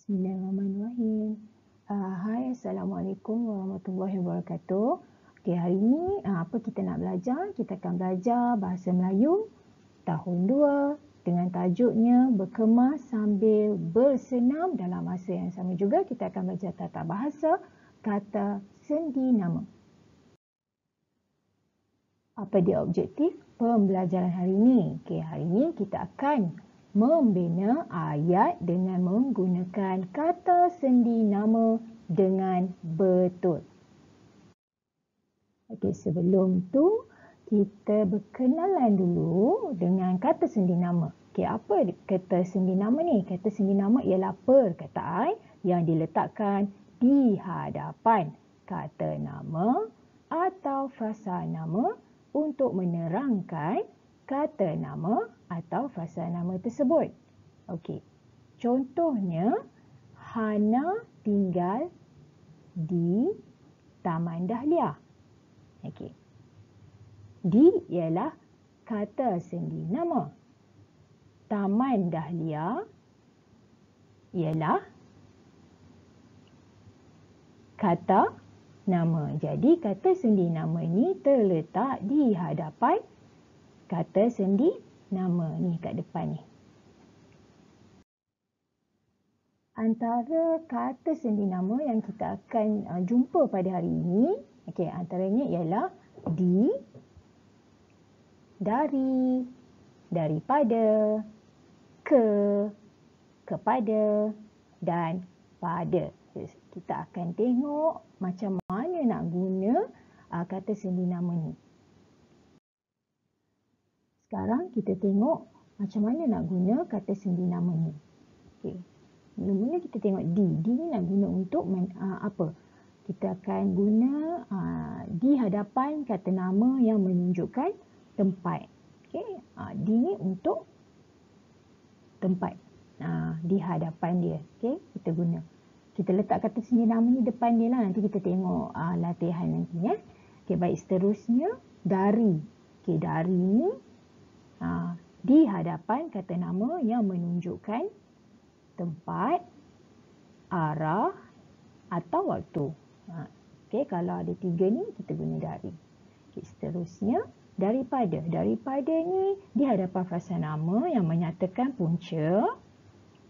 Bismillahirrahmanirrahim. Hai, Assalamualaikum warahmatullahi wabarakatuh. Okey, hari ini apa kita nak belajar? Kita akan belajar Bahasa Melayu tahun 2 dengan tajuknya Berkemas Sambil Bersenam. Dalam masa yang sama juga kita akan belajar tata bahasa kata sendi nama. Apa dia objektif pembelajaran hari ini? Okey, hari ini kita akan membina ayat dengan menggunakan kata sendi nama dengan betul. Okey, sebelum tu kita berkenalan dulu dengan kata sendi nama. Okey, apa kata sendi nama ni? Kata sendi nama ialah perkataan yang diletakkan di hadapan kata nama atau frasa nama untuk menerangkan kata nama atau frasa nama tersebut. Okey. Contohnya, Hana tinggal di Taman Dahlia. Okey. Di ialah kata sendi nama. Taman Dahlia ialah kata nama. Jadi kata sendi nama ni terletak di hadapan kata sendi nama ni kat depan ni. Antara kata sendi nama yang kita akan jumpa pada hari ini, okey, antaranya ialah di, dari, daripada, ke, kepada dan pada. Kita akan tengok macam mana nak guna kata sendi nama ni. Sekarang kita tengok macam mana nak guna kata sendi nama ni. Okey. Mula-mula kita tengok di. Di ni nak guna untuk apa? Kita akan guna di hadapan kata nama yang menunjukkan tempat. Okey. Di ni untuk tempat. Di hadapan dia. Okey. Kita guna. Kita letak kata sendi nama ni depan dia lah. Nanti kita tengok latihan nanti ya. Okey, baik, seterusnya dari. Okey, dari ni di hadapan kata nama yang menunjukkan tempat, arah atau waktu. Okey, kalau ada 3 ni kita guna dari. Okey, seterusnya daripada. Daripada ni di hadapan frasa nama yang menyatakan punca.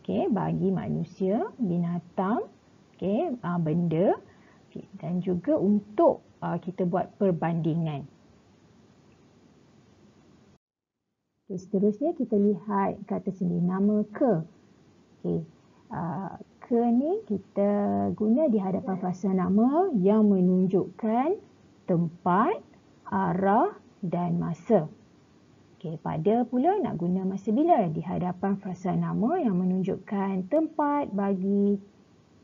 Okey, bagi manusia, binatang, okey, benda. Okey, dan juga untuk kita buat perbandingan. Okay, seterusnya kita lihat kata sendi nama ke. Okay. Ke ni kita guna di hadapan frasa nama yang menunjukkan tempat, arah dan masa. Okay, pada pula nak guna masa bila di hadapan frasa nama yang menunjukkan tempat bagi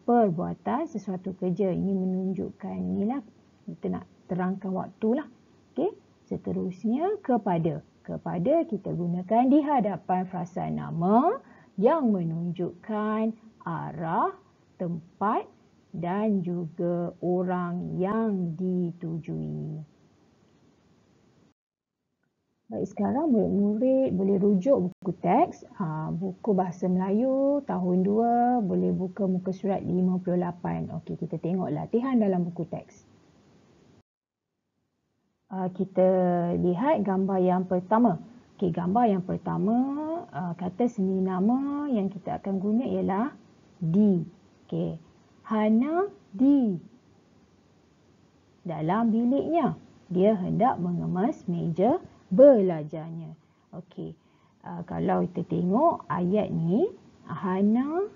perbuatan sesuatu kerja. Ini menunjukkan inilah kita nak terangkan waktulah. Okay. Seterusnya kepada. Kepada kita gunakan di hadapan frasa nama yang menunjukkan arah, tempat dan juga orang yang ditujui. Baik, sekarang murid-murid boleh rujuk buku teks, buku Bahasa Melayu tahun 2, boleh buka muka surat 58. Okey, kita tengok latihan dalam buku teks. Kita lihat gambar yang pertama. Okey, gambar yang pertama, kata sendi nama yang kita akan guna ialah di. Okey, Hana di dalam biliknya. Dia hendak mengemas meja belajarnya. Okey, kalau kita tengok ayat ni, Hana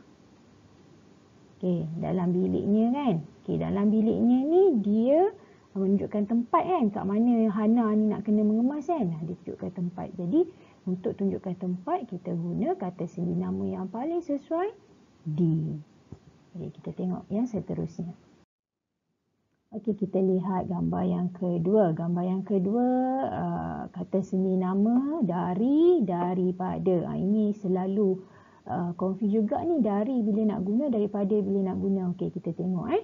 dalam biliknya kan. Okey, dalam biliknya ni dia menunjukkan tempat kan, kat mana Hana ni nak kena mengemas kan. Dia tunjukkan tempat. Jadi untuk tunjukkan tempat kita guna kata sendi nama yang paling sesuai di. Jadi kita tengok yang seterusnya. Okey, kita lihat gambar yang kedua. Gambar yang kedua, kata sendi nama dari, daripada. Ini selalu confuse juga ni, dari bila nak guna, daripada bila nak guna. Okey, kita tengok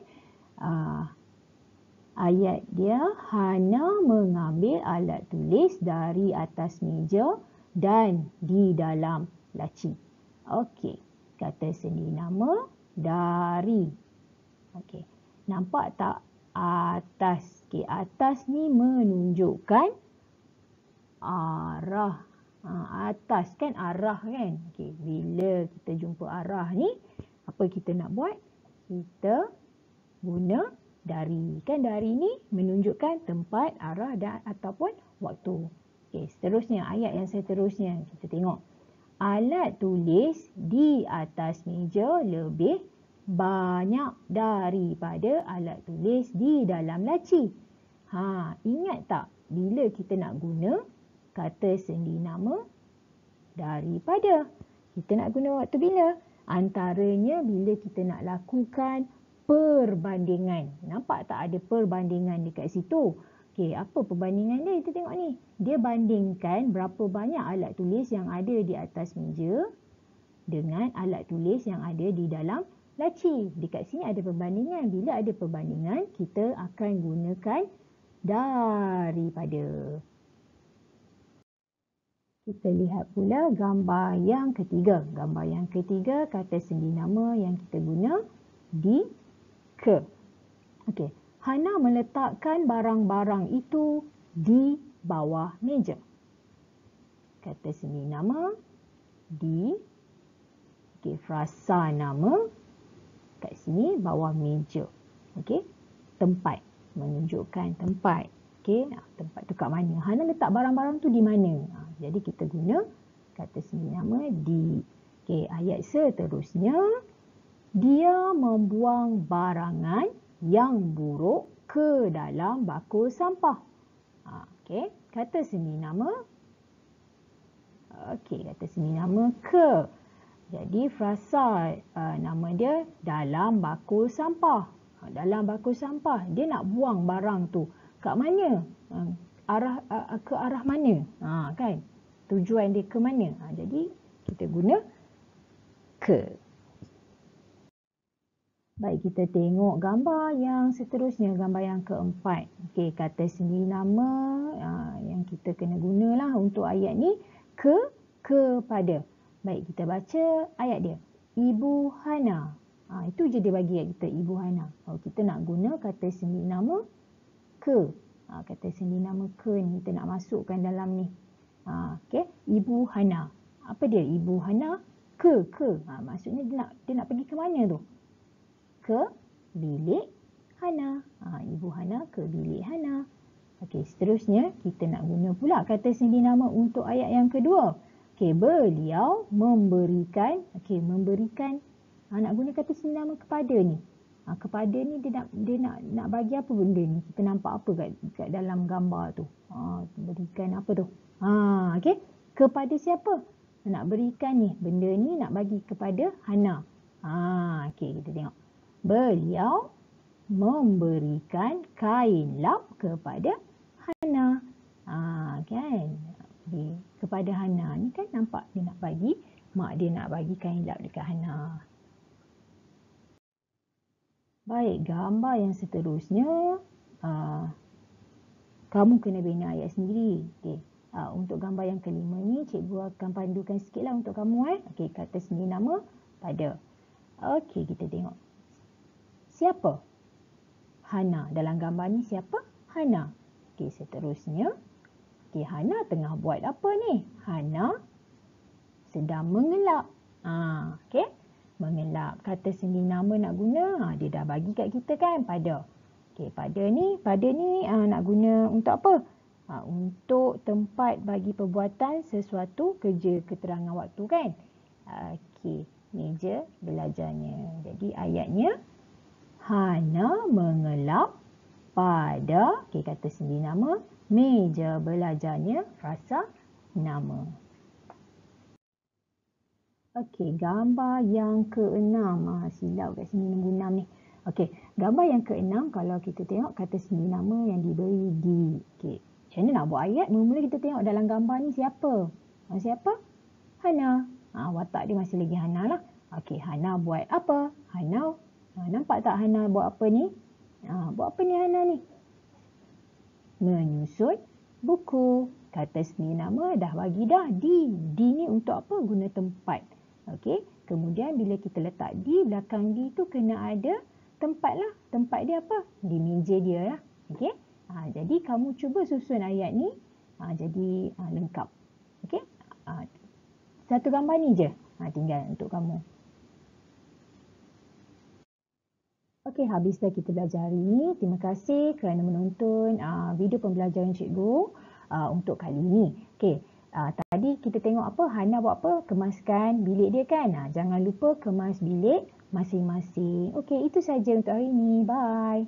ayat dia, Hana mengambil alat tulis dari atas meja dan di dalam laci. Okey, kata sendi nama dari. Okey. Nampak tak atas? Okey, atas ni menunjukkan arah. Atas kan arah kan? Okey, bila kita jumpa arah ni, apa kita nak buat? Kita guna dari. Kan dari ni menunjukkan tempat, arah dan ataupun waktu. Okey, seterusnya ayat yang seterusnya kita tengok. Alat tulis di atas meja lebih banyak daripada alat tulis di dalam laci. Ingat tak bila kita nak guna kata sendi nama daripada? Kita nak guna waktu bila? Antaranya bila kita nak lakukan perbandingan. Nampak tak ada perbandingan dekat situ? Okey, apa perbandingan dia? Kita tengok ni. Dia bandingkan berapa banyak alat tulis yang ada di atas meja dengan alat tulis yang ada di dalam laci. Dekat sini ada perbandingan. Bila ada perbandingan, kita akan gunakan daripada. Kita lihat pula gambar yang ketiga. Gambar yang ketiga, kata sendi nama yang kita guna di ke. Okey, Hana meletakkan barang-barang itu di bawah meja. Kata sendi nama di. Okey, frasa nama kat sini bawah meja. Okey, tempat, menunjukkan tempat. Okey, tempat tu kat mana? Hana letak barang-barang tu di mana? Jadi kita guna kata sendi nama di. Okey, ayat seterusnya. Dia membuang barangan yang buruk ke dalam bakul sampah. Okey, kata sendi nama. Okey, kata sendi nama ke. Jadi frasa nama dia dalam bakul sampah. Dalam bakul sampah, dia nak buang barang tu. Kat mana? Ke arah mana? Kan? Tujuan dia ke mana? Jadi kita guna ke. Baik, kita tengok gambar yang seterusnya, gambar yang keempat. Okey, kata sendi nama yang kita kena gunalah untuk ayat ni kepada. Baik, kita baca ayat dia. Ibu Hana. Itu je dia bagi ayat kita, Ibu Hana. Kalau kita nak guna kata sendi nama ke. Kata sendi nama ke ni kita nak masukkan dalam ni. Okey, Ibu Hana. Apa dia? Ibu Hana ke. Maksudnya dia nak pergi ke mana tu? Ke bilik Hana. Ibu Hana ke bilik Hana. Okey, seterusnya kita nak guna pula kata sendi nama untuk ayat yang kedua. Okey, beliau memberikan. Okey, memberikan. Nak guna kata sendi nama kepada ni. Kepada ni dia nak bagi apa benda ni? Kita nampak apa kat dalam gambar tu? Berikan apa tu? Okey, kepada siapa? Nak berikan ni. Benda ni nak bagi kepada Hana. Okey, kita tengok. Beliau memberikan kain lap kepada Hana. Kan? Kepada Hana ni kan nampak dia nak bagi, mak dia nak bagi kain lap dekat Hana. Baik, gambar yang seterusnya, kamu kena bina ayat sendiri. Okey. Untuk gambar yang kelima ni, cikgu akan pandukan sikit lah untuk kamu. Okey, kata sendi nama pada. Okey, kita tengok. Siapa? Hana. Dalam gambar ni siapa? Hana. Okey, seterusnya. Okey, Hana tengah buat apa ni? Hana sedang mengelap. Okey. Mengelap. Kata sendi nama nak guna. Dia dah bagi kat kita kan pada. Okey, pada ni nak guna untuk apa? Untuk tempat bagi perbuatan sesuatu kerja keterangan waktu kan? Okey, meja belajarnya. Jadi ayatnya Hana mengelap pada, okey, kata sendi nama, meja belajarnya, frasa nama. Okey, gambar yang keenam. Silap kat sini nombor 6 ni. Okey, gambar yang keenam kalau kita tengok kata sendi nama yang diberi di. Okey, macam mana nak buat ayat? Mula-mula kita tengok dalam gambar ni siapa? Siapa? Hana. Watak dia masih lagi Hana lah. Okey, Hana buat apa? Hana, nampak tak Hana buat apa ni? Buat apa ni Hana ni? Menyusun buku. Kata sendi nama dah bagi dah. Di ni untuk apa? Guna tempat. Okey. Kemudian bila kita letak D, belakang D tu kena ada tempat lah. Tempat dia apa? Di meja dia lah. Okey. Jadi kamu cuba susun ayat ni jadi lengkap. Okey. Satu gambar ni je. Tinggal untuk kamu. Okey, habis dah kita belajar hari ni. Terima kasih kerana menonton video pembelajaran cikgu untuk kali ni. Okey. Tadi kita tengok apa? Hana buat apa? Kemaskan bilik dia kan? Jangan lupa kemas bilik masing-masing. Okey, itu saja untuk hari ni. Bye.